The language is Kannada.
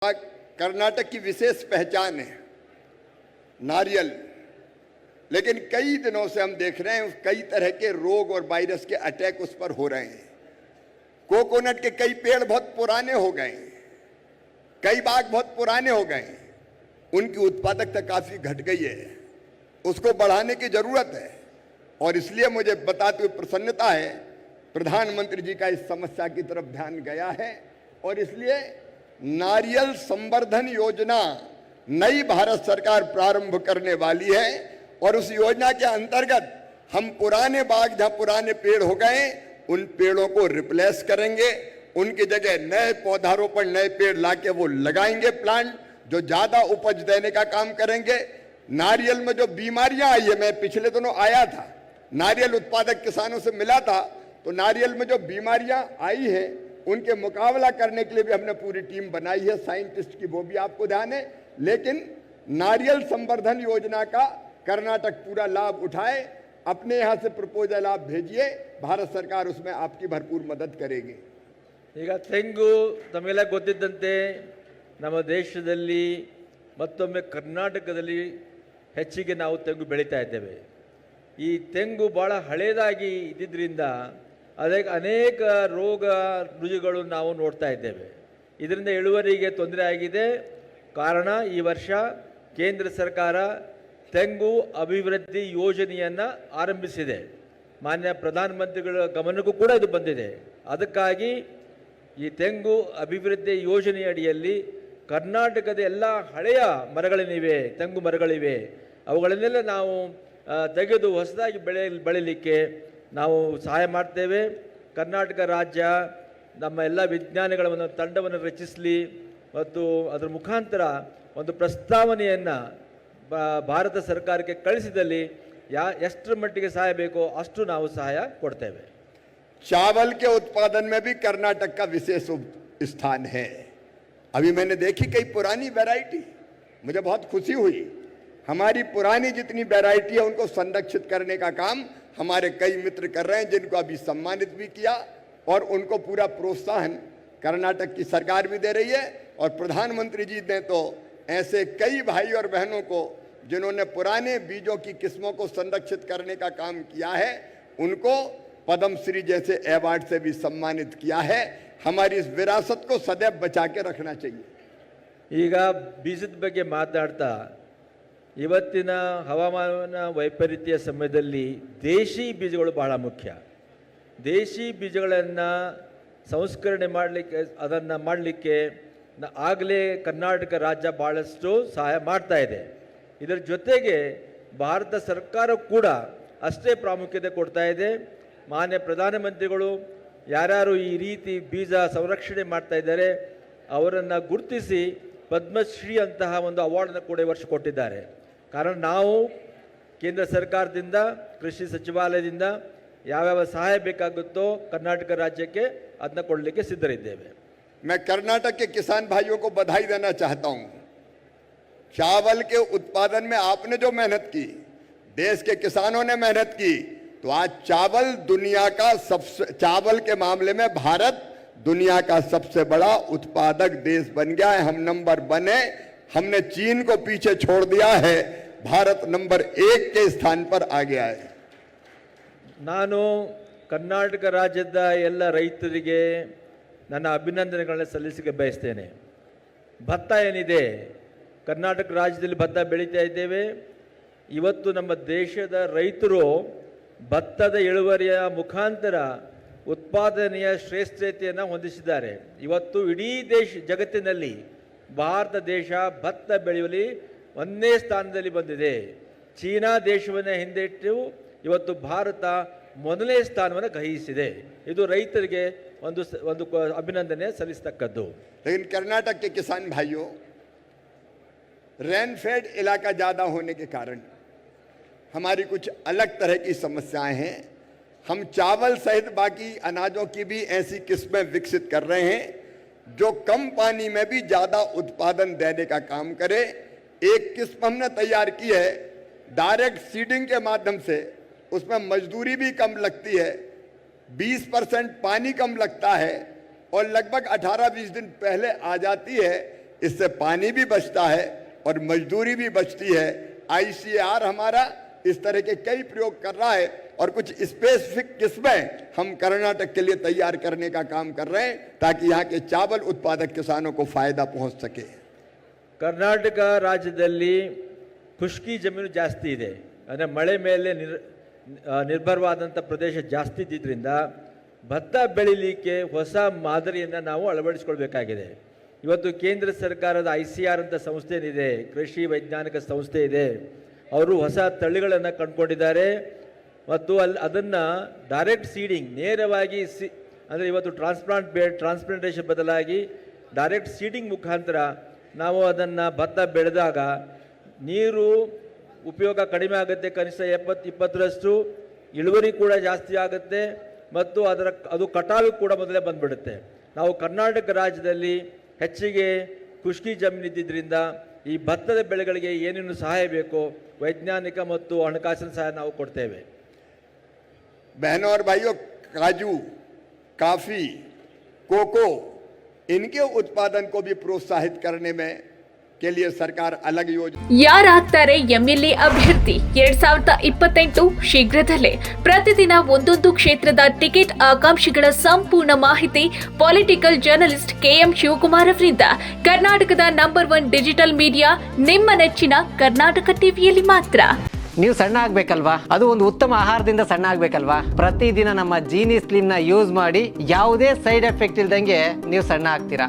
कर्नाटक की विशेष पहचान है नारियल, लेकिन कई दिनों से हम देख रहे हैं कई तरह के रोग और वायरस के अटैक उस पर हो रहे हैं। कोकोनट के कई पेड़ बहुत पुराने हो गए हैं, कई बाग बहुत पुराने हो गए हैं, उनकी उत्पादकता काफी घट गई है, उसको बढ़ाने की जरूरत है। और इसलिए मुझे बताते हुए प्रसन्नता है प्रधानमंत्री जी का इस समस्या की तरफ ध्यान गया है और इसलिए नारियल संवर्धन योजना नई भारत सरकार प्रारंभ करने वाली है। और उस योजना के अंतर्गत हम पुराने बाग जहां पुराने पेड़ हो गए उन पेड़ों को रिप्लेस करेंगे, उनकी जगह नए पौधारोपण नए पेड़ लाके वो लगाएंगे, प्लांट जो ज्यादा उपज देने का काम करेंगे। नारियल में जो बीमारियां आई है, मैं पिछले दिनों आया था, नारियल उत्पादक किसानों से मिला था, तो नारियल में जो बीमारियां आई है उनके मुकाबला करने के लिए भी हमने पूरी टीम बनाई है साइंटिस्ट की, वो भी आपको ध्यान है। लेकिन नारियल संवर्धन योजना का कर्नाटक पूरा लाभ उठाए, अपने यहां से प्रपोजल आप भेजिए, भारत सरकार उसमें आपकी भरपूर मदद करेगी। ಈಗ ತೆಂಗು ತಮಗೆಲ್ಲ ಗೊತ್ತಿದ್ದಂತೆ ನಮ್ಮ ದೇಶದಲ್ಲಿ ಮತ್ತೊಮ್ಮೆ ಕರ್ನಾಟಕದಲ್ಲಿ ಹೆಚ್ಚಿಗೆ ನಾವು ತೆಂಗು ಬೆಳೀತಾ ಇದ್ದೇವೆ। ಈ ತೆಂಗು ಬಹಳ ಹಳೆಯದಾಗಿ ಇದ್ದಿದ್ದರಿಂದ ಅದಕ್ಕೆ ಅನೇಕ ರೋಗ ರುಜಿಗಳು ನಾವು ನೋಡ್ತಾ ಇದ್ದೇವೆ। ಇದರಿಂದ ಇಳುವರಿಗೆ ತೊಂದರೆ ಆಗಿದೆ। ಕಾರಣ ಈ ವರ್ಷ ಕೇಂದ್ರ ಸರ್ಕಾರ ತೆಂಗು ಅಭಿವೃದ್ಧಿ ಯೋಜನೆಯನ್ನು ಆರಂಭಿಸಿದೆ। ಮಾನ್ಯ ಪ್ರಧಾನಮಂತ್ರಿಗಳ ಗಮನಕ್ಕೂ ಕೂಡ ಇದು ಬಂದಿದೆ। ಅದಕ್ಕಾಗಿ ಈ ತೆಂಗು ಅಭಿವೃದ್ಧಿ ಯೋಜನೆಯ ಅಡಿಯಲ್ಲಿ ಕರ್ನಾಟಕದ ಎಲ್ಲ ಹಳೆಯ ಮರಗಳೇನಿವೆ, ತೆಂಗು ಮರಗಳಿವೆ, ಅವುಗಳನ್ನೆಲ್ಲ ನಾವು ತೆಗೆದು ಹೊಸದಾಗಿ ಬೆಳೀಲಿಕ್ಕೆ ನಾವು ಸಹಾಯ ಮಾಡ್ತೇವೆ। ಕರ್ನಾಟಕ ರಾಜ್ಯ ನಮ್ಮ ಎಲ್ಲ ವಿಜ್ಞಾನಿಗಳ ಒಂದು ತಂಡವನ್ನು ರಚಿಸಲಿ ಮತ್ತು ಅದರ ಮುಖಾಂತರ ಒಂದು ಪ್ರಸ್ತಾವನೆಯನ್ನು ಭಾರತ ಸರ್ಕಾರಕ್ಕೆ ಕಳಿಸಿದಲ್ಲಿ ಎಷ್ಟರ ಮಟ್ಟಿಗೆ ಸಹಾಯ ಬೇಕೋ ಅಷ್ಟು ನಾವು ಸಹಾಯ ಕೊಡ್ತೇವೆ। चावल के उत्पादन में भी कर्नाटक का विशेष स्थान है। अभी मैंने देखी कई पुरानी वैरायटी, मुझे बहुत खुशी हुई। हमारी पुरानी जितनी वैरायटी है उनको संरक्षित करने का काम हमारे कई मित्र कर रहे हैं, जिनको अभी सम्मानित भी किया और उनको पूरा प्रोत्साहन कर्नाटक की सरकार भी दे रही है। और प्रधानमंत्री जी ने तो ऐसे कई भाई और बहनों को जिन्होंने पुराने बीजों की किस्मों को संरक्षित करने का काम किया है उनको पद्मश्री जैसे अवार्ड से भी सम्मानित किया है। हमारी इस विरासत को सदैव बचा के रखना चाहिए। ಈಗ ಬೀಜದ ಬಗ್ಗೆ ಮಾತಾಡ್ತಾ ಇವತ್ತಿನ ಹವಾಮಾನ ವೈಪರೀತ್ಯ ಸಮಯದಲ್ಲಿ ದೇಶಿ ಬೀಜಗಳು ಬಹಳ ಮುಖ್ಯ। ದೇಶಿ ಬೀಜಗಳನ್ನು ಸಂಸ್ಕರಣೆ ಮಾಡಲಿಕ್ಕೆ ಅದನ್ನು ಮಾಡಲಿಕ್ಕೆ ಆಗಲೇ ಕರ್ನಾಟಕ ರಾಜ್ಯ ಭಾಳಷ್ಟು ಸಹಾಯ ಮಾಡ್ತಾ ಇದೆ। ಇದರ ಜೊತೆಗೆ ಭಾರತ ಸರ್ಕಾರ ಕೂಡ ಅಷ್ಟೇ ಪ್ರಾಮುಖ್ಯತೆ ಕೊಡ್ತಾ ಇದೆ। ಮಾನ್ಯ ಪ್ರಧಾನಮಂತ್ರಿಗಳು ಯಾರ್ಯಾರು ಈ ರೀತಿ ಬೀಜ ಸಂರಕ್ಷಣೆ ಮಾಡ್ತಾ ಇದ್ದಾರೆ ಅವರನ್ನು ಗುರುತಿಸಿ ಪದ್ಮಶ್ರೀ ಅಂತಹ ಒಂದು ಅವಾರ್ಡನ್ನು ಕೂಡ ಈ ವರ್ಷ ಕೊಟ್ಟಿದ್ದಾರೆ। ಕಾರಣ ನಾವು ಕೇಂದ್ರ ಸರ್ಕಾರದಿಂದ ಕೃಷಿ ಸಚಿವಾಲಯದಿಂದ ಯಾವ್ಯಾವ ಸಹಾಯ ಬೇಕಾಗುತ್ತೋ ಕರ್ನಾಟಕ ರಾಜ್ಯಕ್ಕೆ ಅದನ್ನ ಕೊಡಲಿಕ್ಕೆ ಸಿದ್ಧರಿದ್ದೇವೆ। मैं कर्नाटक के किसान भाइयों को बधाई देना चाहता हूं। चावल के उत्पादन में आपने जो मेहनत की, देश के किसानों ने मेहनत की, तो आज चावल दुनिया का चावल के मामले में भारत दुनिया का सबसे बड़ा उत्पादक देश बन गया है। हम नंबर 1 है, हमने चीन को पीछे छोड़ दिया है, भारत नंबर 1 के स्थान पर आ गया है। ನಾನು ಕರ್ನಾಟಕ ರಾಜ್ಯದ ಎಲ್ಲ ರೈತರಿಗೆ ನನ್ನ ಅಭಿನಂದನೆಗಳನ್ನು ಸಲ್ಲಿಸಲಿಕ್ಕೆ ಬಯಸ್ತೇನೆ। ಭತ್ತ ಏನಿದೆ, ಕರ್ನಾಟಕ ರಾಜ್ಯದಲ್ಲಿ ಭತ್ತ ಬೆಳೀತಾ ಇದ್ದೇವೆ। ಇವತ್ತು ನಮ್ಮ ದೇಶದ ರೈತರು ಭತ್ತದ ಇಳುವರಿಯ ಮುಖಾಂತರ ಉತ್ಪಾದನೆಯ ಶ್ರೇಷ್ಠತೆಯನ್ನು ಹೊಂದಿಸಿದ್ದಾರೆ। ಇವತ್ತು ಇಡೀ ಜಗತ್ತಿನಲ್ಲಿ ಭಾರತ ದೇಶ ಭತ್ತ ಬೆಳೆಯುವಲ್ಲಿ 1ನೇ ಸ್ಥಾನದಲ್ಲಿ ಬಂದಿದೆ। ಚೀನಾ ದೇಶವನ್ನು ಹಿಂದಿಟ್ಟು ಇವತ್ತು ಭಾರತ 1ನೇ ಸ್ಥಾನವನ್ನು ಗ್ರಹಿಸಿದೆ। ಇದು ರೈತರಿಗೆ ಒಂದು ಅಭಿನಂದನೆ ಸಲ್ಲಿಸತಕ್ಕದ್ದು। लेकिन कर्नाटक के किसान भाइयों, रेनफेड इलाका ज्यादा होने के कारण हमारी कुछ अलग तरह की समस्याएं हैं। हम चावल सहित बाकी अनाजों की भी ऐसी किस्में विकसित कर रहे हैं जो कम पानी में भी ज्यादा उत्पादन देने का काम करे। एक किस्म हमने तैयार की है डायरेक्ट सीडिंग के माध्यम से, उसमें मजदूरी भी कम लगती है, 20% पानी कम लगता है और लगभग 18-20 दिन पहले आ जाती है। इससे पानी भी बचता है और मजदूरी भी बचती है। आईसीआर हमारा इस तरह के कई प्रयोग कर रहा है और कुछ स्पेसिफिक किस्में हम कर्नाटक के लिए तैयार करने का काम कर रहे हैं ताकि यहाँ के चावल उत्पादक किसानों को फायदा पहुंच सके। ಕರ್ನಾಟಕ ರಾಜ್ಯದಲ್ಲಿ ಖುಷ್ಕಿ ಜಮೀನು ಜಾಸ್ತಿ ಇದೆ, ಅಂದರೆ ಮಳೆ ಮೇಲೆ ನಿರ್ಭರವಾದಂಥ ಪ್ರದೇಶ ಜಾಸ್ತಿ ಇದ್ದಿದ್ದರಿಂದ ಭತ್ತ ಬೆಳಿಲಿಕ್ಕೆ ಹೊಸ ಮಾದರಿಯನ್ನು ನಾವು ಅಳವಡಿಸ್ಕೊಳ್ಬೇಕಾಗಿದೆ. ಇವತ್ತು ಕೇಂದ್ರ ಸರ್ಕಾರದ ICR ಅಂತ ಸಂಸ್ಥೆ ಏನಿದೆ, ಕೃಷಿ ವೈಜ್ಞಾನಿಕ ಸಂಸ್ಥೆ ಇದೆ, ಅವರು ಹೊಸ ತಳಿಗಳನ್ನು ಕಂಡುಕೊಂಡಿದ್ದಾರೆ ಮತ್ತು ಅದನ್ನು ಡೈರೆಕ್ಟ್ ಸೀಡಿಂಗ್ ನೇರವಾಗಿ ಅಂದರೆ ಇವತ್ತು ಟ್ರಾನ್ಸ್ಪ್ಲಾಂಟೇಷನ್ ಬದಲಾಗಿ ಡೈರೆಕ್ಟ್ ಸೀಡಿಂಗ್ ಮುಖಾಂತರ ನಾವು ಅದನ್ನು ಭತ್ತ ಬೆಳೆದಾಗ ನೀರು ಉಪಯೋಗ ಕಡಿಮೆ ಆಗುತ್ತೆ, ಕನಿಷ್ಠ 20% ಇಳುವರಿ ಕೂಡ ಜಾಸ್ತಿ ಆಗುತ್ತೆ ಮತ್ತು ಅದು ಕಟಾವು ಕೂಡ ಮೊದಲೇ ಬಂದ್ಬಿಡುತ್ತೆ. ನಾವು ಕರ್ನಾಟಕ ರಾಜ್ಯದಲ್ಲಿ ಹೆಚ್ಚಿಗೆ ಖುಷ್ಕಿ ಜಮೀನು ಇದ್ದಿದ್ದರಿಂದ ಈ ಭತ್ತದ ಬೆಳೆಗಳಿಗೆ ಏನೇನು ಸಹಾಯ ಬೇಕೋ ವೈಜ್ಞಾನಿಕ ಮತ್ತು ಹಣಕಾಸಿನ ಸಹಾಯ ನಾವು ಕೊಡ್ತೇವೆ. बहनों और भाइयों, काजू, कॉफी, कोको, इनके उत्पादन को भी प्रोत्साहित करने में के लिए सरकार अलग योजना. ಯಾರಾಗ್ತಾರೆ ಎಂಎಲ್ಎ ಅಭ್ಯರ್ಥಿ 2028 ಶೀಘ್ರದಲ್ಲೇ. ಪ್ರತಿದಿನ ಒಂದೊಂದು ಕ್ಷೇತ್ರದ ಟಿಕೆಟ್ ಆಕಾಂಕ್ಷಿಗಳ ಸಂಪೂರ್ಣ ಮಾಹಿತಿ ಪೊಲಿಟಿಕಲ್ ಜರ್ನಲಿಸ್ಟ್ KM ಶಿವಕುಮಾರ್ ಅವರಿಂದ. ಕರ್ನಾಟಕದ ನಂಬರ್ 1 ಡಿಜಿಟಲ್ ಮೀಡಿಯಾ ನಿಮ್ಮ ನೆಚ್ಚಿನ ಕರ್ನಾಟಕ ಟಿವಿಯಲ್ಲಿ ಮಾತ್ರ. ನೀವು ಸಣ್ಣ ಆಗ್ಬೇಕಲ್ವಾ? ಅದು ಒಂದು ಉತ್ತಮ ಆಹಾರದಿಂದ ಸಣ್ಣ ಆಗ್ಬೇಕಲ್ವಾ? ಪ್ರತಿದಿನ ನಮ್ಮ ಜೀನಿ ಸ್ಲಿಮ್ನ ಯೂಸ್ ಮಾಡಿ ಯಾವುದೇ ಸೈಡ್ ಎಫೆಕ್ಟ್ ಇಲ್ದಂಗೆ ನೀವು ಸಣ್ಣ ಆಗ್ತೀರಾ.